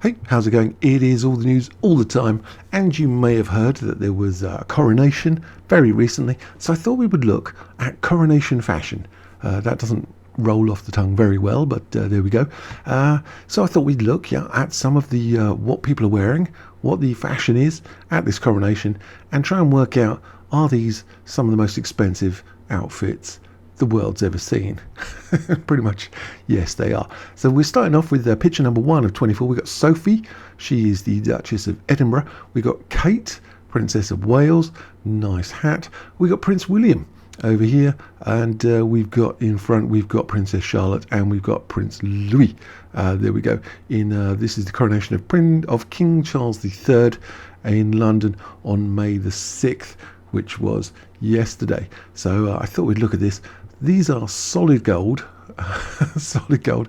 Hey, how's it going? It is all the news all the time, and you may have heard that there was a coronation very recently, so I thought we would look at coronation fashion. That doesn't roll off the tongue very well, but there we go. So I thought we'd look at some of the what people are wearing, what the fashion is at this coronation, and try and work out, are these some of the most expensive outfits the world's ever seen? Pretty much, yes, they are. So we're starting off with picture number 1 of 24. We've got Sophie. She is the Duchess of Edinburgh. We've got Kate, Princess of Wales. Nice hat. We've got Prince William over here, and we've got in front, we've got Princess Charlotte, and we've got Prince Louis. There we go. This is the coronation of King Charles III in London on May the 6th, which was yesterday. So I thought we'd look at this. These are solid gold. Solid gold.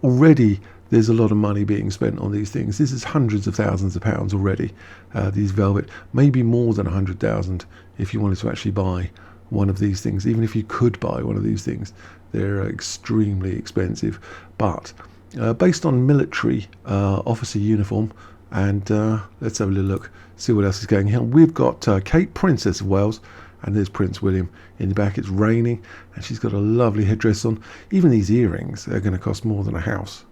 Already there's a lot of money being spent on these things. This is hundreds of thousands of pounds already. These velvet, maybe more than 100,000 if you wanted to actually buy one of these things. Even if you could buy one of these things, they're extremely expensive. But based on military officer uniform, and let's have a little look, see what else is going here. We've got Kate, Princess of Wales, and there's Prince William in the back. It's raining, and she's got a lovely headdress on. Even these earrings are going to cost more than a house.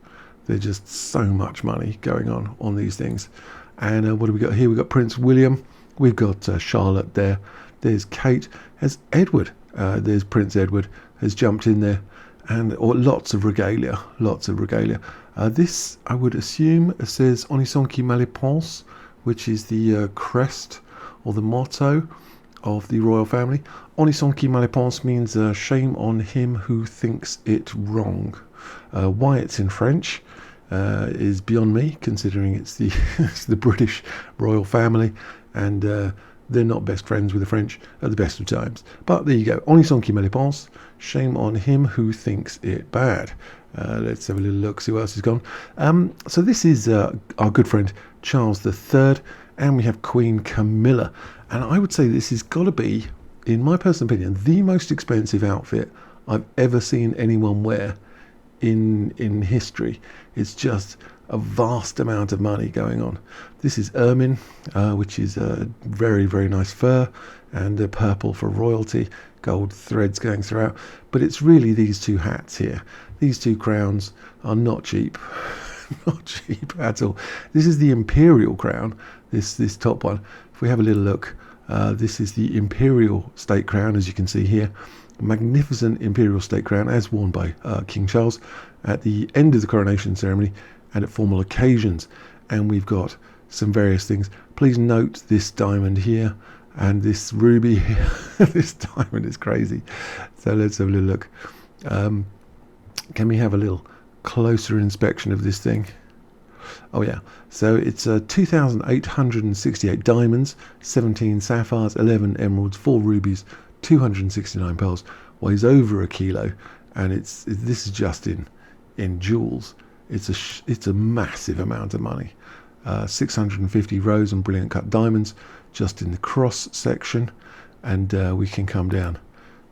They're just so much money going on these things. And what do we got here? We've got Prince William. We've got Charlotte there. There's Kate. There's Edward. There's Prince Edward has jumped in there. And lots of regalia. Lots of regalia. This, I would assume, says On y sont qui mal y pense, which is the crest or the motto of the royal family. On y sont qui mal y pense means shame on him who thinks it wrong. Why it's in French is beyond me, considering it's the it's the British royal family, and they're not best friends with the French at the best of times. But there you go. On y sont qui mal y pense, shame on him who thinks it bad. Let's have a little look, see what else has gone. So this is our good friend Charles III, and we have Queen Camilla. And I would say this has got to be, in my personal opinion, the most expensive outfit I've ever seen anyone wear in history. It's just a vast amount of money going on. This is ermine, which is a very, very nice fur, and purple for royalty, gold threads going throughout. But it's really these two hats here. These two crowns are not cheap. Not cheap at all. This is the imperial crown, this top one. If we have a little look, this is the imperial state crown, as you can see here. Magnificent imperial state crown, as worn by King Charles at the end of the coronation ceremony and at formal occasions. And we've got some various things. Please note this diamond here and this ruby here. This diamond is crazy. So let's have a little look. Can we have a little closer inspection of this thing? Oh yeah, so it's 2,868 diamonds, 17 sapphires, 11 emeralds, 4 rubies, 269 pearls, weighs over a kilo, and this is just in jewels. It's a massive amount of money. 650 rose and brilliant cut diamonds just in the cross section, and we can come down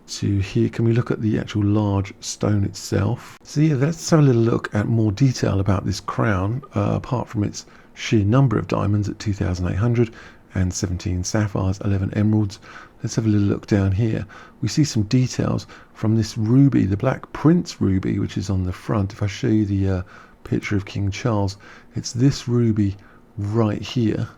to here. Can we look at the actual large stone itself? So yeah, let's have a little look at more detail about this crown, apart from its sheer number of diamonds at 2,800 and 17 sapphires, 11 emeralds. Let's have a little look down here. We see some details from this ruby, the Black Prince ruby, which is on the front. If I show you the picture of King Charles, it's this ruby right here.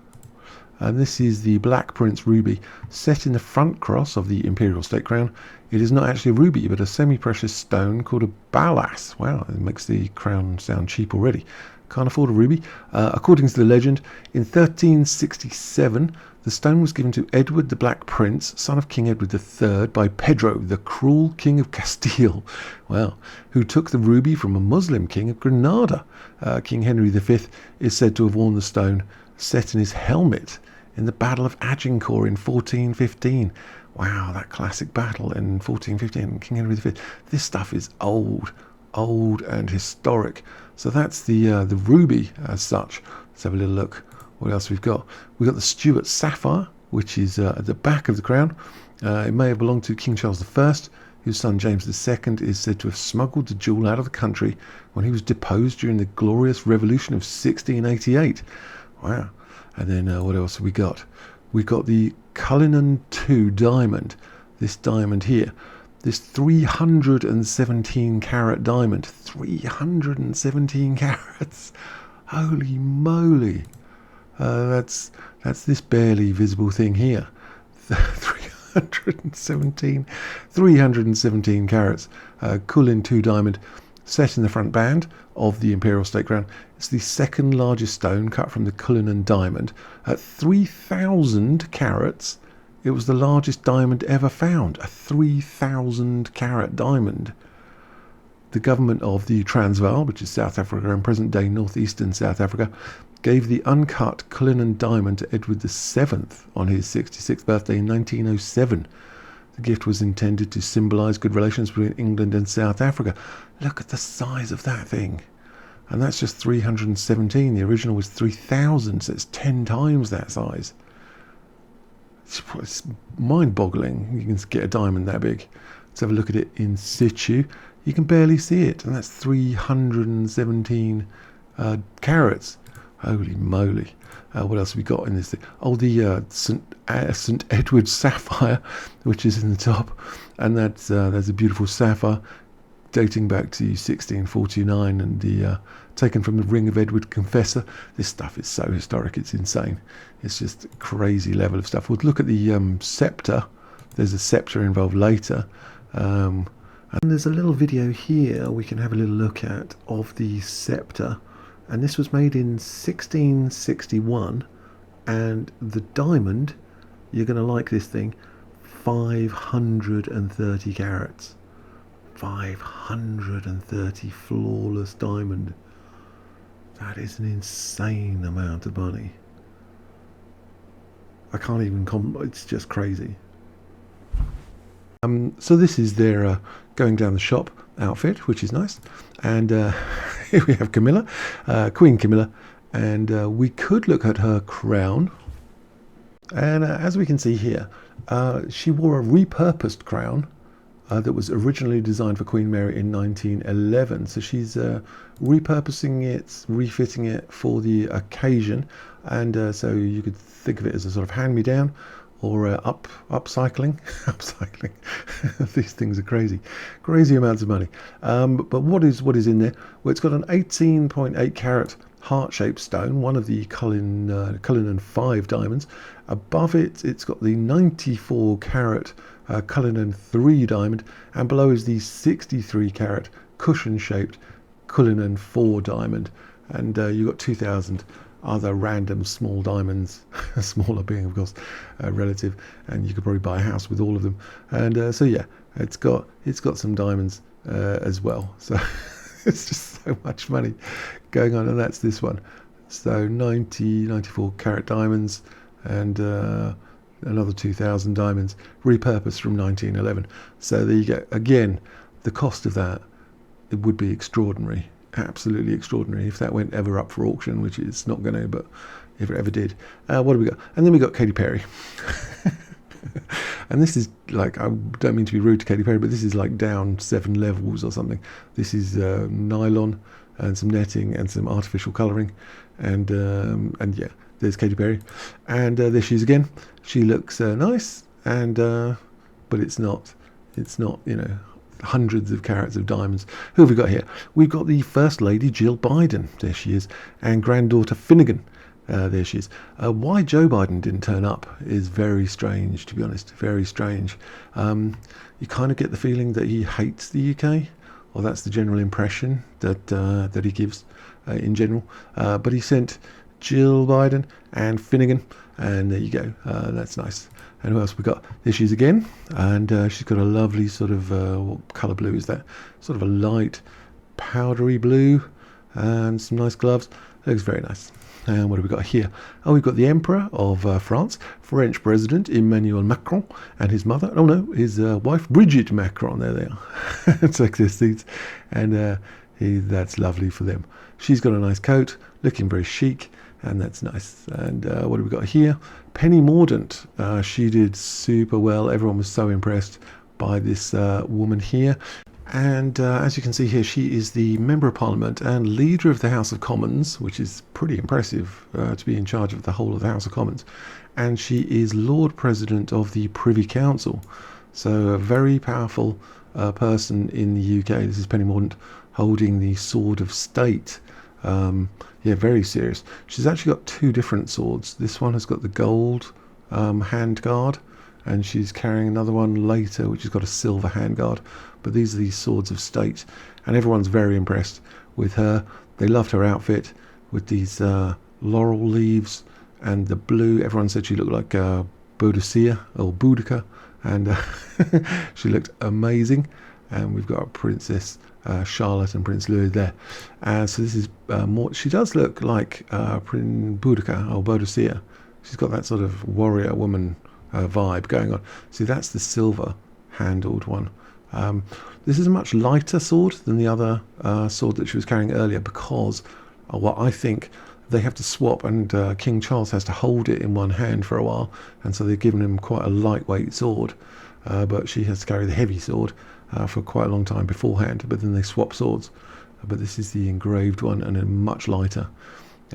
And this is the Black Prince ruby set in the front cross of the imperial state crown. It is not actually a ruby, but a semi-precious stone called a balas. Wow, it makes the crown sound cheap already. Can't afford a ruby. According to the legend, in 1367, the stone was given to Edward the Black Prince, son of King Edward III, by Pedro, the cruel King of Castile, wow, who took the ruby from a Muslim king of Granada. King Henry V is said to have worn the stone set in his helmet in the Battle of Agincourt in 1415. Wow, that classic battle in 1415, King Henry V. This stuff is old and historic. So that's the ruby as such. Let's have a little look. What else we've got? We've got the Stuart sapphire, which is at the back of the crown. It may have belonged to King Charles I. whose son James II is said to have smuggled the jewel out of the country when he was deposed during the Glorious Revolution of 1688. Wow. And then what else have we got? We've got the Cullinan II diamond. This diamond here. This 317 carat diamond. 317 carats. Holy moly. That's this barely visible thing here. 317 carats. Cullinan II diamond set in the front band of the Imperial State Crown. It's the second largest stone cut from the Cullinan diamond. At 3,000 carats, it was the largest diamond ever found. A 3,000 carat diamond. The government of the Transvaal, which is South Africa and present-day northeastern South Africa, gave the uncut Cullinan diamond to Edward VII on his 66th birthday in 1907. The gift was intended to symbolise good relations between England and South Africa. Look at the size of that thing. And that's just 317. The original was 3,000, so it's 10 times that size. It's mind-boggling. You can get a diamond that big. Let's have a look at it in situ. You can barely see it, and that's 317 carats. Holy moly. What else have we got in this thing? Oh, the St. Edward's sapphire, which is in the top. And that's a beautiful sapphire dating back to 1649 and taken from the ring of Edward Confessor. This stuff is so historic, it's insane. It's just a crazy level of stuff. We'll look at the scepter. There's a scepter involved later. And there's a little video here we can have a little look at of the scepter. And this was made in 1661, and the diamond, you're going to like this thing, 530 carats. 530 flawless diamond. That is an insane amount of money. I can't even it's just crazy. So this is their going down the shop outfit, which is nice. And here we have Camilla, Queen Camilla, and we could look at her crown. And as we can see here, she wore a repurposed crown that was originally designed for Queen Mary in 1911. So she's repurposing it, refitting it for the occasion. And so you could think of it as a sort of hand-me-down, or upcycling. Upcycling. These things are crazy amounts of money. But what is in there? Well, it's got an 18.8 carat heart-shaped stone, one of the Cullinan 5 diamonds. Above it, it's got the 94 carat Cullinan 3 diamond, and below is the 63 carat cushion-shaped Cullinan 4 diamond. And you've got 2,000 other random small diamonds, smaller being of course relative, and you could probably buy a house with all of them. And so yeah, it's got some diamonds as well. So it's just so much money going on, and that's this one. So 94 carat diamonds, and another 2,000 diamonds repurposed from 1911. So there you go. Again, the cost of that, it would be extraordinary. Absolutely extraordinary if that went ever up for auction, which it's not going to, but if it ever did. What do we got? And then we got Katy Perry. And this is like, I don't mean to be rude to Katy Perry, but this is like down 7 levels or something. This is nylon and some netting and some artificial colouring, and yeah, there's Katy Perry, and there she is again. She looks nice, and but it's not hundreds of carats of diamonds. Who have we got here? We've got the First Lady Jill Biden, there she is, and granddaughter Finnegan, there she is. Why Joe Biden didn't turn up is very strange, to be honest, very strange. You kind of get the feeling that he hates the UK, or that's the general impression that he gives in general. But he sent Jill Biden and Finnegan, and there you go. That's nice. And who else we got? There she is again, and she's got a lovely sort of what colour blue is that? Sort of a light powdery blue, and some nice gloves. Looks very nice. And what have we got here? Oh, we've got the Emperor of France, French President Emmanuel Macron, and his mother. Oh no, his wife Brigitte Macron. There they are. Take their seats, and that's lovely for them. She's got a nice coat, looking very chic, and that's nice. And what have we got here? Penny Mordaunt. She did super well. Everyone was so impressed by this woman here. And as you can see here, she is the Member of Parliament and Leader of the House of Commons, which is pretty impressive to be in charge of the whole of the House of Commons. And she is Lord President of the Privy Council. So a very powerful person in the UK. This is Penny Mordaunt holding the Sword of State. Yeah, very serious. She's actually got two different swords. This one has got the gold handguard, and she's carrying another one later which has got a silver handguard. But these are the swords of state, and everyone's very impressed with her. They loved her outfit with these laurel leaves and the blue. Everyone said she looked like Boudicca or Boudica, and she looked amazing. And we've got Princess Charlotte and Prince Louis there. So this is more. She does look like Prince Boudica or Boudicca. She's got that sort of warrior woman vibe going on. See, that's the silver handled one. This is a much lighter sword than the other sword that she was carrying earlier, because what I think they have to swap, and King Charles has to hold it in one hand for a while, and so they've given him quite a lightweight sword, but she has to carry the heavy sword for quite a long time beforehand, but then they swap swords. But this is the engraved one, and a much lighter.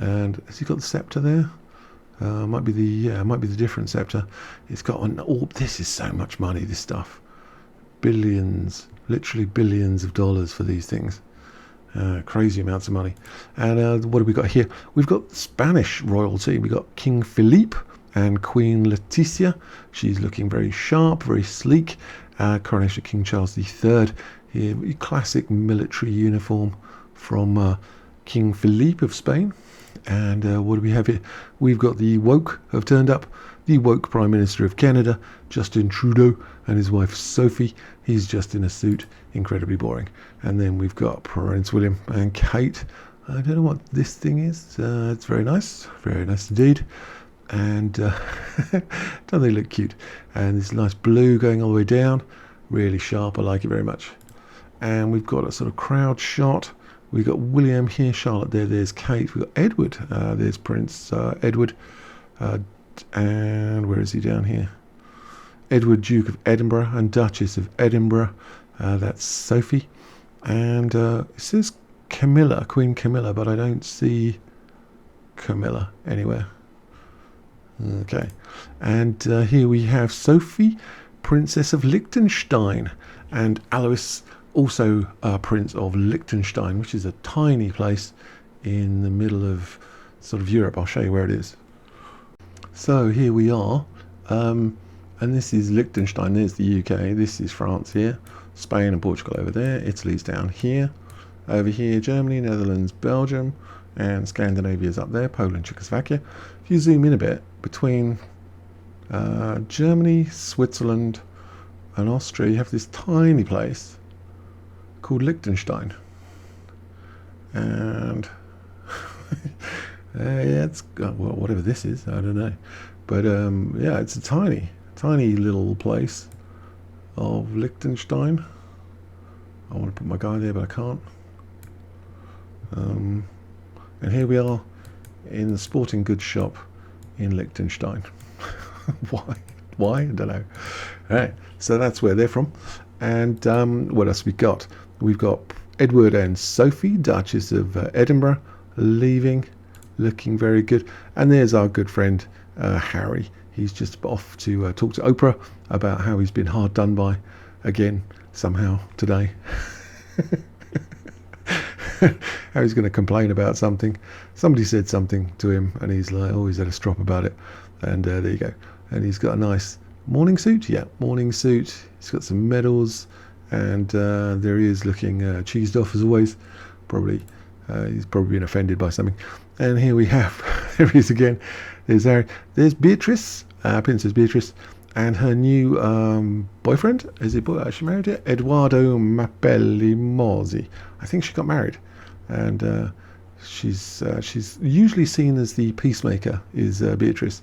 And has he got the scepter there? Might be the different scepter. It's got an orb. This is so much money, this stuff. Billions, literally billions of dollars for these things. Crazy amounts of money. And what have we got here? We've got Spanish royalty. We've got King Philippe and Queen Letizia. She's looking very sharp, very sleek. Coronation of King Charles III. Here, classic military uniform from King Philippe of Spain. And what do we have here? We've got the woke have turned up. The woke Prime Minister of Canada, Justin Trudeau, and his wife Sophie. He's just in a suit, incredibly boring. And then we've got Prince William and Kate. I don't know what this thing is. It's very nice indeed. And don't they look cute? And this nice blue going all the way down, really sharp. I like it very much. And we've got a sort of crowd shot. We've got William here, Charlotte there, there's Kate. We've got Edward, there's Prince Edward. And where is he down here? Edward, Duke of Edinburgh and Duchess of Edinburgh. That's Sophie. And it says Camilla, Queen Camilla, but I don't see Camilla anywhere. Okay. And here we have Sophie, Princess of Liechtenstein, and Alois, also Prince of Liechtenstein, which is a tiny place in the middle of sort of Europe. I'll show you where it is. So here we are, and this is Liechtenstein. There's the UK. This is France here, Spain and Portugal over there. Italy's down here. Over here, Germany, Netherlands, Belgium, and Scandinavia's up there, Poland, Czechoslovakia. If you zoom in a bit, between Germany, Switzerland, and Austria, you have this tiny place called Liechtenstein. And yeah, it's well, whatever this is, I don't know, but yeah, it's a tiny little place of Liechtenstein. I want to put my guy there, but I can't. And here we are in the sporting goods shop in Liechtenstein. Why? I don't know. All right, so that's where they're from. And what else we got? We've got Edward and Sophie, Duchess of Edinburgh, leaving, looking very good. And there's our good friend Harry. He's just off to talk to Oprah about how he's been hard done by again somehow today. How he's going to complain about something. Somebody said something to him, and he's like, oh, he's had a strop about it. And there you go. And he's got a nice morning suit. Yeah, morning suit. He's got some medals, and there he is looking cheesed off as always. Probably he's probably been offended by something. And here we have, there he is again. There's Harry. There's Beatrice, Princess Beatrice, and her new boyfriend. Is he she married yet? Edoardo Mapelli Mozzi. I think she got married, and she's usually seen as the peacemaker. Is Beatrice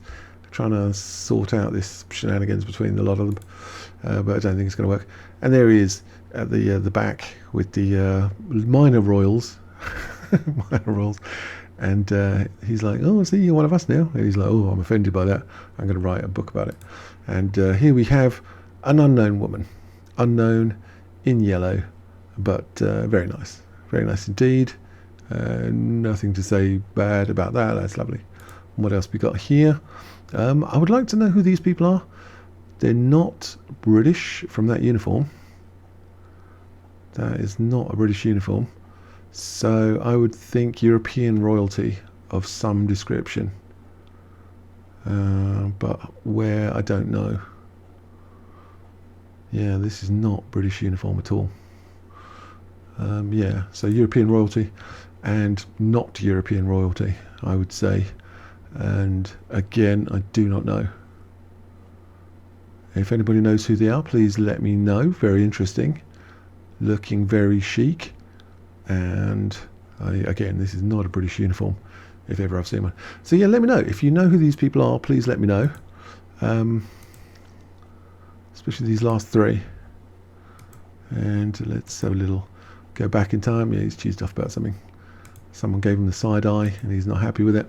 trying to sort out this shenanigans between a lot of them, but I don't think it's going to work. And there he is at the back with the minor royals, and he's like, oh, see, you're one of us now. And he's like, oh, I'm offended by that. I'm going to write a book about it. And here we have an unknown woman unknown in yellow, but very nice indeed. Nothing to say bad about that. That's lovely. What else we got here? I would like to know who these people are. They're not British from that uniform. That is not a British uniform. So I would think European royalty of some description. But where, I don't know. Yeah, this is not British uniform at all. Yeah, so European royalty and not European royalty, I would say. And again, I do not know. If anybody knows who they are, please let me know. Very interesting. Looking very chic. And again, this is not a British uniform, if ever I've seen one. So yeah, let me know. If you know who these people are, please let me know. Especially these last three. And let's have a little go back in time. Yeah, he's cheesed off about something. Someone gave him the side eye and he's not happy with it.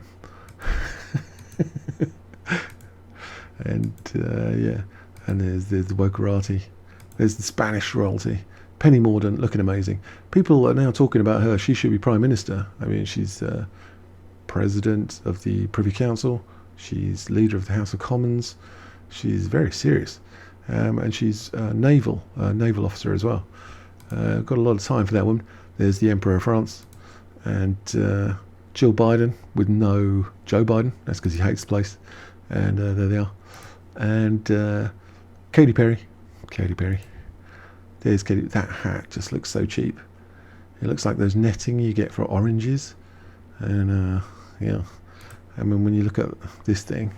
And yeah, and there's the Wokarati. There's the Spanish royalty. Penny Mordaunt, looking amazing. People are now talking about her. She should be Prime Minister. I mean, she's President of the Privy Council. She's Leader of the House of Commons. She's very serious. And she's naval officer as well. Got a lot of time for that woman. There's the Emperor of France. And Jill Biden with no Joe Biden. That's because he hates the place. And there they are. And Katy Perry. There's Katy. That hat just looks so cheap. It looks like those netting you get for oranges. And yeah, I mean, when you look at this thing,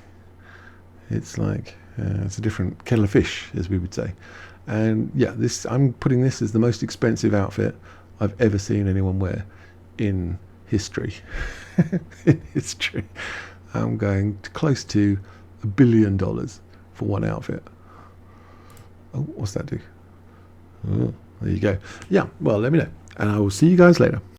it's like it's a different kettle of fish, as we would say. And yeah, I'm putting this as the most expensive outfit I've ever seen anyone wear in history. In history, I'm going close to $1 billion for one outfit. Oh, what's that do? Oh, there you go. Yeah, well, let me know, and I will see you guys later.